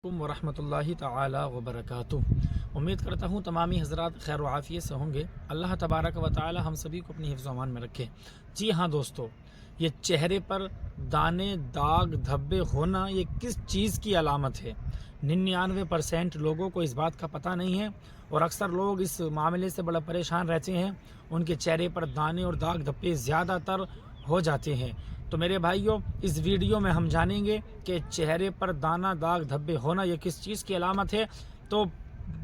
ورحمۃ اللہ تعالی وبرکاتہ۔ امید کرتا ہوں تمامی حضرات خیر و عافیت سے ہوں گے۔ اللہ تبارک و تعالی ہم سبھی کو اپنی حفظ و امان میں رکھے۔ جی ہاں دوستو، یہ چہرے پر دانے داغ دھبے ہونا یہ کس چیز کی علامت ہے؟ 99% لوگوں کو اس بات کا پتہ نہیں ہے، اور اکثر لوگ اس معاملے سے بڑا پریشان رہتے ہیں۔ ان کے چہرے پر دانے اور داغ دھبے زیادہ تر ہو جاتے ہیں۔ تو میرے بھائیوں، اس ویڈیو میں ہم جانیں گے کہ چہرے پر دانہ داغ دھبے ہونا یہ کس چیز کی علامت ہے۔ تو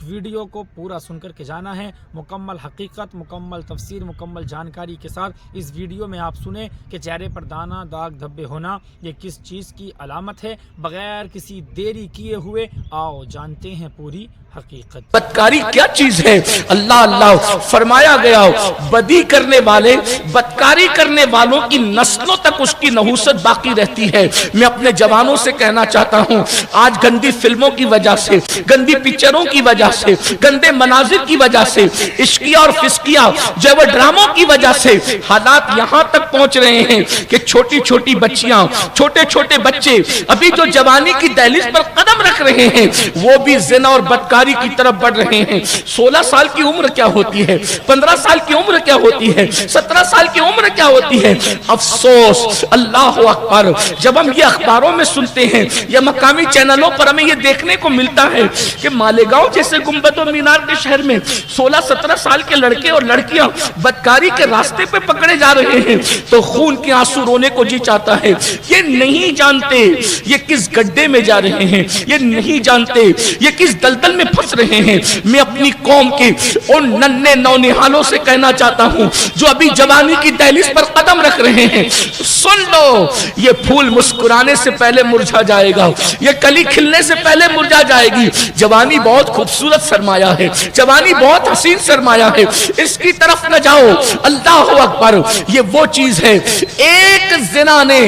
ویڈیو کو پورا سن کر کے جانا ہے، مکمل حقیقت، مکمل تفسیر، مکمل جانکاری کے ساتھ اس ویڈیو میں آپ سنیں کہ چہرے پر دانہ داغ دھبے ہونا یہ کس چیز کی علامت ہے۔ بغیر کسی دیری کیے ہوئے آؤ جانتے ہیں پوری حقیقت۔ بدکاری کیا چیز ہے؟ اللہ اللہ فرمایا گیا، بدی کرنے والے، بدکاری کرنے والوں کی نسلوں تک اس کی نحوست باقی رہتی ہے۔ میں اپنے جوانوں سے کہنا چاہتا ہوں، آج گندی فلموں کی وجہ سے، گندی پکچروں کی وجہ سے، گندے مناظر کی وجہ سے، عشقیہ اور فسقیہ جو وہ ڈراموں کی وجہ سے حالات یہاں تک پہنچ رہے ہیں کہ چھوٹی چھوٹی بچیاں، چھوٹے چھوٹے بچے ابھی جو جوانی کی دہلیز پر قدم رکھ رہے ہیں وہ بھی زنا اور بدکاری کی طرف بڑھ رہے ہیں۔ 16 سال کی عمر کیا ہوتی ہے؟ 15 سال کی عمر کیا ہوتی ہے؟ 17 سال کی عمر کیا ہوتی ہے؟ افسوس، اللہ اکبر، جب ہم یہ اخباروں میں سنتے ہیں یا مقامی چینلوں پر ہمیں یہ دیکھنے کو ملتا ہے کہ مالیگاؤں جیسے گنبد و مینار کے شہر میں 16-17 سال کے لڑکے اور لڑکیاں بدکاری کے راستے پہ پکڑے جا رہے ہیں تو خون کے آنسو رونے کو جی چاہتا ہے۔ یہ نہیں جانتے یہ کس گڈھے میں جا رہے ہیں، یہ نہیں جانتے یہ کس دلدل میں پھنس رہے ہیں۔ میں اپنی قوم کے ان ننھے نونہالوں سے کہنا چاہتا ہوں جو ابھی جوانی کی دہلیز پر قدم رکھ رہے ہیں، سن لو، یہ پھول مسکرانے سے پہلے مرجھا جائے گا، یہ کلی کھلنے سے پہلے مرجھا جائے گی۔ جوانی بہت خوبصورت سرمایہ ہے، جوانی بہت حسین سرمایہ ہے، اس کی طرف نہ جاؤ۔ اللہ اکبر، یہ وہ چیز ہے، ایک زنا نے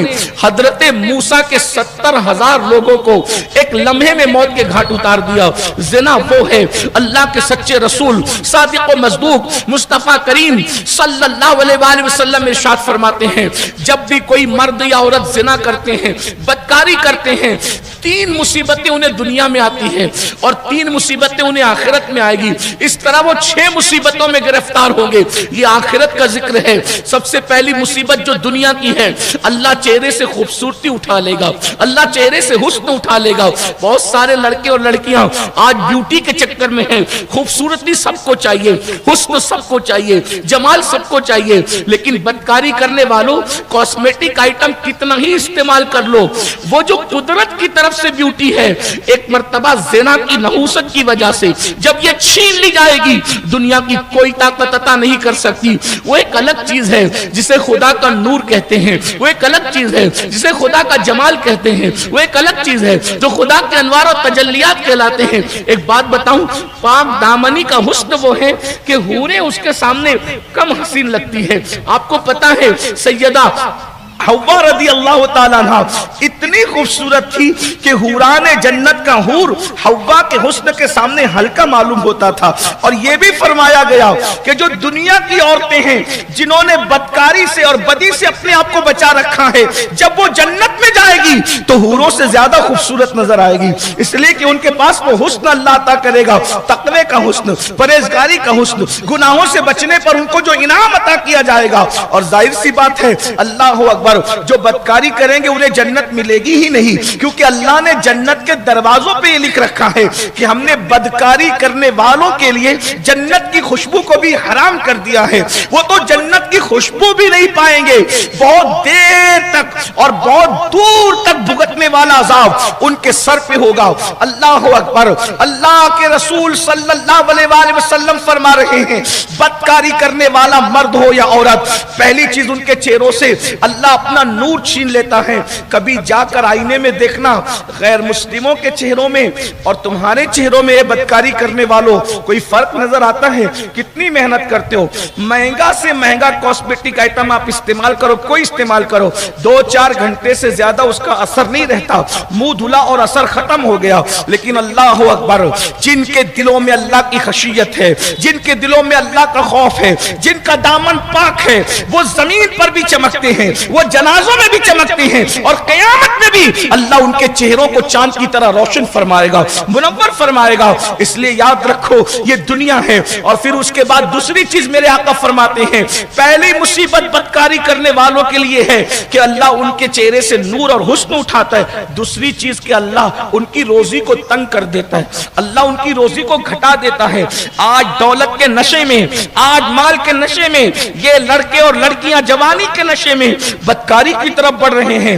حضرت موسیٰ کے 70,000 لوگوں کو ایک لمحے میں موت کے گھاٹ اتار دیا۔ زنا وہ ہے، اللہ کے سچے رسول صادق و مصدوق مصطفیٰ کریم صلی اللہ علیہ وآلہ وسلم ارشاد فرماتے ہیں، جب بھی کوئی مرد یا عورت زنا کرتے ہیں، بدکاری کرتے ہیں، 3 مصیبتیں انہیں دنیا میں آتی ہیں اور 3 مصیبتیں انہیں آخرت میں آئے گی۔ اس طرح وہ 6 مصیبتوں میں گرفتار ہوں گے۔ یہ آخرت کا ذکر ہے۔ سب سے پہلی مصیبت جو دنیا کی ہے، اللہ چہرے سے خوبصورتی اٹھا لے گا، اللہ چہرے سے حسن اٹھا لے گا۔ بہت سارے لڑکے اور لڑکیاں آج بیوٹی کے چکر میں ہیں، خوبصورتی سب کو چاہیے، حسن سب کو چاہیے، جمال سب کو چاہیے، لیکن بدکاری کرنے والوں کاسمیٹک آئٹم کتنا ہی استعمال کر لو، وہ جو قدرت کی طرف سے بیوٹی ہے، ایک مرتبہ زنا کی نحوست کی وجہ سے جب یہ چھین لی جائے گی، دنیا کی کوئی طاقت عطا نہیں کر سکتی۔ وہ ایک الگ چیز ہے جسے خدا کا نور کہتے ہیں، وہ ایک الگ چیز ہے جسے خدا کا جمال کہتے ہیں، وہ ایک الگ چیز ہے جو خدا کے انوار و تجلیات کہلاتے ہیں۔ ایک بات بتاؤں، پاک دامنی کا حسن وہ ہے کہ حوریں اس کے سامنے کم حسین لگتی ہے۔ آپ کو پتا ہے سیدہ حوا رضی اللہ تعالیٰ عنہ اتنی خوبصورت تھی کہ حوران جنت کا حور حوا کے حسن کے سامنے ہلکا معلوم ہوتا تھا۔ اور یہ بھی فرمایا گیا کہ جو دنیا کی عورتیں ہیں جنہوں نے بدکاری سے اور بدی سے اپنے آپ کو بچا رکھا ہے، جب وہ جنت میں جائے گی تو حوروں سے زیادہ خوبصورت نظر آئے گی، اس لیے کہ ان کے پاس وہ حسن اللہ عطا کرے گا، تقوی کا حسن، پرہیزگاری کا حسن، گناہوں سے بچنے پر ان کو جو انعام عطا کیا جائے گا۔ اور ظاہر سی بات ہے، اللہ اکبر، جو بدکاری کریں گے انہیں جنت ملے گی ہی نہیں، کیونکہ اللہ نے جنت کے دروازوں پہ یہ لکھ رکھا ہے کہ ہم نے بدکاری کرنے والوں کے لیے جنت کی خوشبو کو بھی حرام کر دیا ہے۔ وہ تو جنت کی خوشبو بھی نہیں پائیں گے، بہت دیر تک اور بہت دور تک بھگتنے والا عذاب ان کے سر پہ ہوگا۔ اللہ اکبر، اللہ کے رسول صلی اللہ علیہ وآلہ وسلم فرما رہے ہیں، بدکاری کرنے والا مرد ہو یا عورت، پہلی چیز ان کے چہروں سے اللہ اپنا نور چھین لیتا ہے۔ کبھی جا کر آئینے میں دیکھنا، غیر مسلموں کے چہروں میں اور تمہارے چہروں میں بدکاری کرنے والوں کوئی فرق نظر آتا ہے؟ کتنی محنت کرتے ہو، مہنگا سے مہنگا کاسمیٹک آئٹم آپ استعمال کرو، کوئی استعمال کرو، 2-4 گھنٹے سے زیادہ اس کا اثر نہیں رہتا، منہ دھلا اور اثر ختم ہو گیا۔ لیکن اللہ اکبر، جن کے دلوں میں اللہ کی خشیت ہے، جن کے دلوں میں اللہ کا خوف ہے، جن کا دامن پاک ہے، وہ زمین پر بھی چمکتے ہیں، وہ جنازوں میں بھی چمکتے ہیں اور قیامت میں بھی اللہ ان کے چہروں کو چاند کی طرح روشن فرمائے گا، منور فرمائے گا۔ اس لیے یاد رکھو یہ دنیا ہے۔ اور پھر اس کے بعد دوسری چیز میرے آقا فرماتے ہیں، پہلی مصیبت بدکاری کرنے والوں کے لیے ہے کہ اللہ ان کے چہرے سے نور اور حسن اٹھاتا ہے، دوسری چیز کہ اللہ ان کی روزی کو تنگ کر دیتا ہے، اللہ ان کی روزی کو گھٹا دیتا ہے۔ آج دولت کے نشے میں، آج مال کے نشے میں یہ لڑکے اور لڑکیاں جوانی کے نشے میں بدکاری کی طرف بڑھ رہے ہیں۔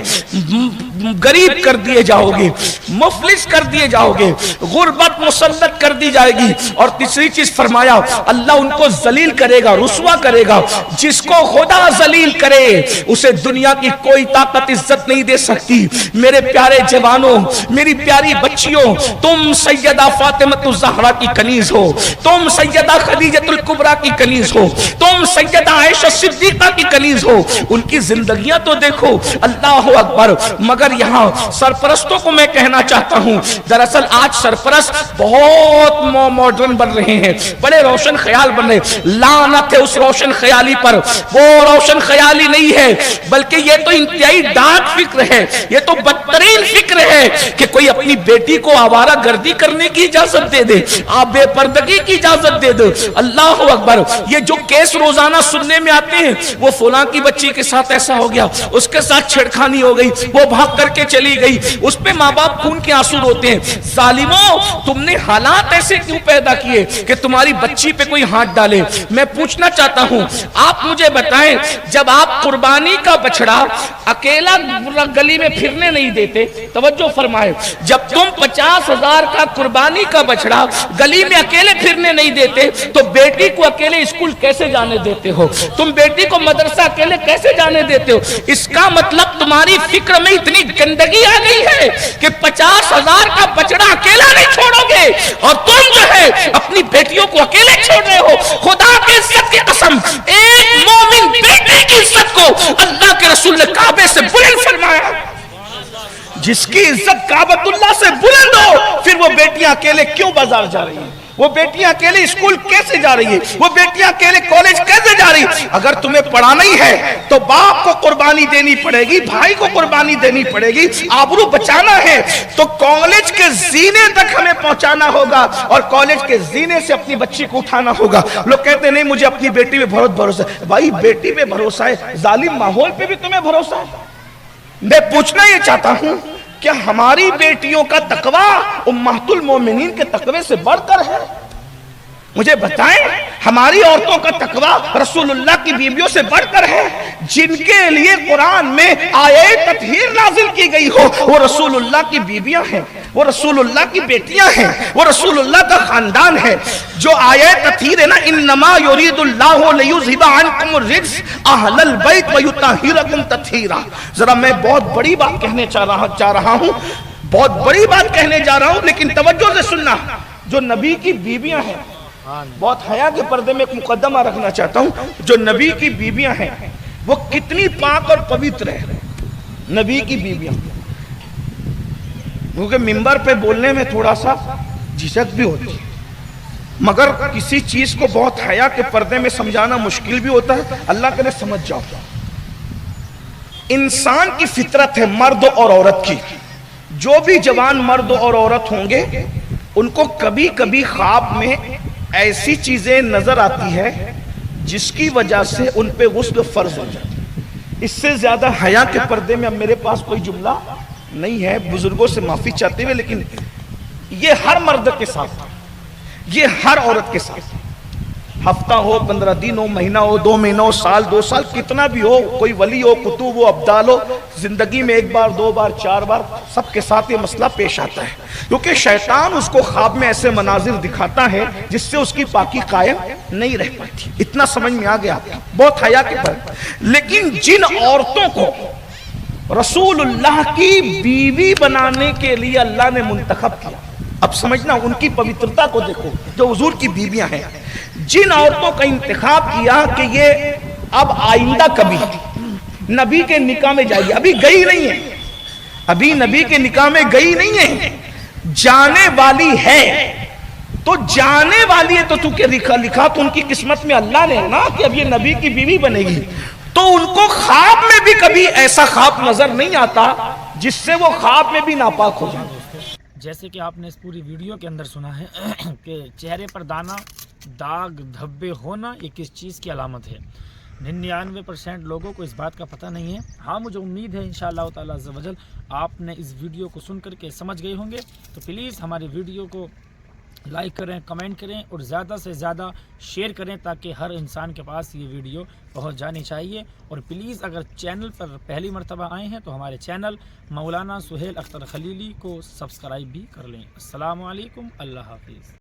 غریب کر دیے جاؤ گے، مفلس کر دیے جاؤ گے، غربت مسلط کر دی جائے گی۔ اور تیسری چیز فرمایا اللہ ان کو ذلیل کرے گا، رسوا کرے گا۔ جس کو خدا ذلیل کرے اسے دنیا کی کوئی طاقت عزت نہیں دے سکتی۔ میرے پیارے جوانوں، میری پیاری بچیوں، تم سیدہ فاطمہ الزہرا کی کنیز ہو، تم سیدہ خدیجہ الکبریٰ کی کنیز ہو، تم سیدہ عائشہ صدیقہ کی کنیز ہو۔ ان کی زندگیاں تو دیکھو، اللہ اکبر۔ مگر یہاں سرپرستوں کو میں کہنا چاہتا ہوں، دراصل آج سرپرست بہت ماڈرن بن رہے ہیں، بڑے روشن خیال بن رہے ہیں۔ لعنت ہے اس روشن خیالی پر، وہ روشن خیالی نہیں ہے بلکہ یہ تو انتہائی ڈارک فکر ہے، یہ تو بدترین فکر ہے کہ کوئی اپنی بیٹی کو آوارہ گردی کرنے کی اجازت دے دے، آپ بے پردگی کی اجازت دے دے۔ اللہ اکبر۔ یہ جو کیس روزانہ سننے میں آتے ہیں، وہ فلاں کی بچی کے ساتھ ایسا ہو گیا، اس کے ساتھ چھڑکھانی ہو گئی، وہ بھاگ کر کے چلی گئی، اس پہ ماں باپ خون کے آنسو روتے ہیں۔ ظالموں، تم نے حالات ایسے کیوں پیدا کیے کہ تمہاری بچی پہ کوئی ہاتھ ڈالے؟ میں پوچھنا چاہتا ہوں، آپ مجھے بتائیں، جب آپ قربانی کا بچڑا اکیلا گلی میں پھرنے نہیں دیتے، توجہ فرمائے، جب تم 50,000 کا قربانی کا بچڑا گلی میں اکیلے پھرنے نہیں دیتے تو بیٹی کو اکیلے اسکول کیسے جانے دیتے ہو؟ تم بیٹی کو مدرسہ اکیلے کیسے جانے دیتے ہو؟ اس کا مطلب تمہاری فکر میں اتنی گندگی آ گئی ہے کہ 50,000 کا بچڑا اکیلا نہیں چھوڑو گے، اور تم جو ہے اپنی بیٹیوں کو اکیلے چھوڑ رہے ہو۔ خدا کی عزت کی قسم، ایک مومن بیٹی کی عزت کو اللہ کے رسول نے کعبے سے بلند فرمایا۔ جس کی عزت کعبۃ اللہ سے بلند ہو، پھر وہ بیٹیاں اکیلے کیوں بازار جا رہی ہیں؟ وہ بیٹیاں اکیلے اسکول کیسے جا رہی ہے؟ وہ بیٹیاں اکیلے کالج کیسے جا رہی ہے؟ اگر تمہیں پڑھانا ہی ہے تو باپ کو قربانی دینی پڑے گی، بھائی کو قربانی دینی پڑے گی۔ آبرو بچانا ہے تو کالج کے زینے تک ہمیں پہنچانا ہوگا، اور کالج کے زینے سے اپنی بچی کو اٹھانا ہوگا۔ لوگ کہتے ہیں نہیں مجھے اپنی بیٹی پہ بہت بھروسہ ہے۔ بھائی بیٹی پہ بھروسہ ہے، ظالم ماحول پہ بھی تمہیں بھروسہ ہے؟ میں پوچھنا یہ چاہتا ہوں، کیا ہماری بیٹیوں کا تقوی امہات المومنین کے تقوی سے بڑھ کر ہے؟ مجھے بتائیں، ہماری عورتوں کا تقوی رسول اللہ کی بیویوں سے بڑھ کر ہے؟ جن کے لیے قرآن میں آیے تطہیر نازل کی گئی ہو، وہ رسول اللہ کی بیویاں ہیں، وہ رسول اللہ کی بیٹیاں ہیں، وہ رسول اللہ کا خاندان ہے۔ جو آیے تطہیر ہے نا، انما یرید اللہ لیذھب عنکم الرجس اہل البیت ویطہرکم تطہیرا۔ ذرا میں بہت بڑی بات کہنے چاہ رہا ہوں، بہت بڑی بات کہنے جا رہا ہوں، لیکن توجہ سے سننا۔ جو نبی کی بیویاں ہیں، بہت حیا کے پردے میں ایک مقدمہ رکھنا چاہتا ہوں، جو نبی کی بیویاں ہیں وہ کتنی پاک اور پوتر ہیں۔ نبی کی بیویاں، کیونکہ منبر پہ بولنے میں تھوڑا سا جھجک بھی ہوتی ہے، مگر کسی چیز کو بہت حیا کے پردے میں سمجھانا مشکل بھی ہوتا ہے۔ اللہ کرے سمجھ جاؤ۔ انسان کی فطرت ہے مرد اور عورت کی، جو بھی جوان مرد اور عورت ہوں گے ان کو کبھی کبھی خواب میں ایسی چیزیں نظر آتی ہے جس کی وجہ سے ان پہ غسل فرض ہو جاتا۔ اس سے زیادہ حیا کے پردے میں اب میرے پاس کوئی جملہ نہیں ہے، بزرگوں سے معافی چاہتے ہوئے، لیکن یہ ہر مرد کے ساتھ، یہ ہر عورت کے ساتھ، ہفتہ ہو، 15 دن ہو، مہینہ ہو، 2 مہینہ ہو، سال 2 سال، کتنا بھی ہو، کوئی ولی ہو، قطب ہو، ابدال ہو، زندگی میں 1 بار 2 بار 4 بار سب کے ساتھ یہ مسئلہ پیش آتا ہے، کیونکہ شیطان اس کو خواب میں ایسے مناظر دکھاتا ہے جس سے اس کی پاکی قائم نہیں رہ پاتی۔ اتنا سمجھ میں آ گیا، بہت حیا کے پر۔ لیکن جن عورتوں کو رسول اللہ کی بیوی بنانے کے لیے اللہ نے منتخب کیا، اب سمجھنا، ان کی پوترتا کو دیکھو، جو حضور کی بیویاں ہیں، جن عورتوں کا انتخاب کیا کہ یہ اب آئندہ کبھی نبی کے نکاح میں جائے گی، ابھی گئی نہیں ہے، ابھی نبی کے نکاح میں گئی نہیں ہے، جانے والی ہے، تو جانے والی ہے تو لکھا تو ان کی قسمت میں اللہ نے ہے نا کہ اب یہ نبی کی بیوی بنے گی، تو ان کو خواب میں بھی کبھی ایسا خواب نظر نہیں آتا جس سے وہ خواب میں بھی ناپاک ہو جائے. جیسے کہ آپ نے اس پوری ویڈیو کے اندر سنا ہے کہ چہرے پر دانا داغ دھبے ہونا یہ کس چیز کی علامت ہے. 99% لوگوں کو اس بات کا پتہ نہیں ہے. ہاں مجھے امید ہے انشاءاللہ تعالی عز و جل آپ نے اس ویڈیو کو سن کر کے سمجھ گئے ہوں گے. تو پلیز ہماری ویڈیو کو لائک کریں, کمنٹ کریں اور زیادہ سے زیادہ شیئر کریں تاکہ ہر انسان کے پاس یہ ویڈیو پہنچ جانی چاہیے. اور پلیز اگر چینل پر پہلی مرتبہ آئے ہیں تو ہمارے چینل مولانا سہیل اختر خلیلی کو سبسکرائب بھی کر لیں. السلام علیکم, اللہ حافظ.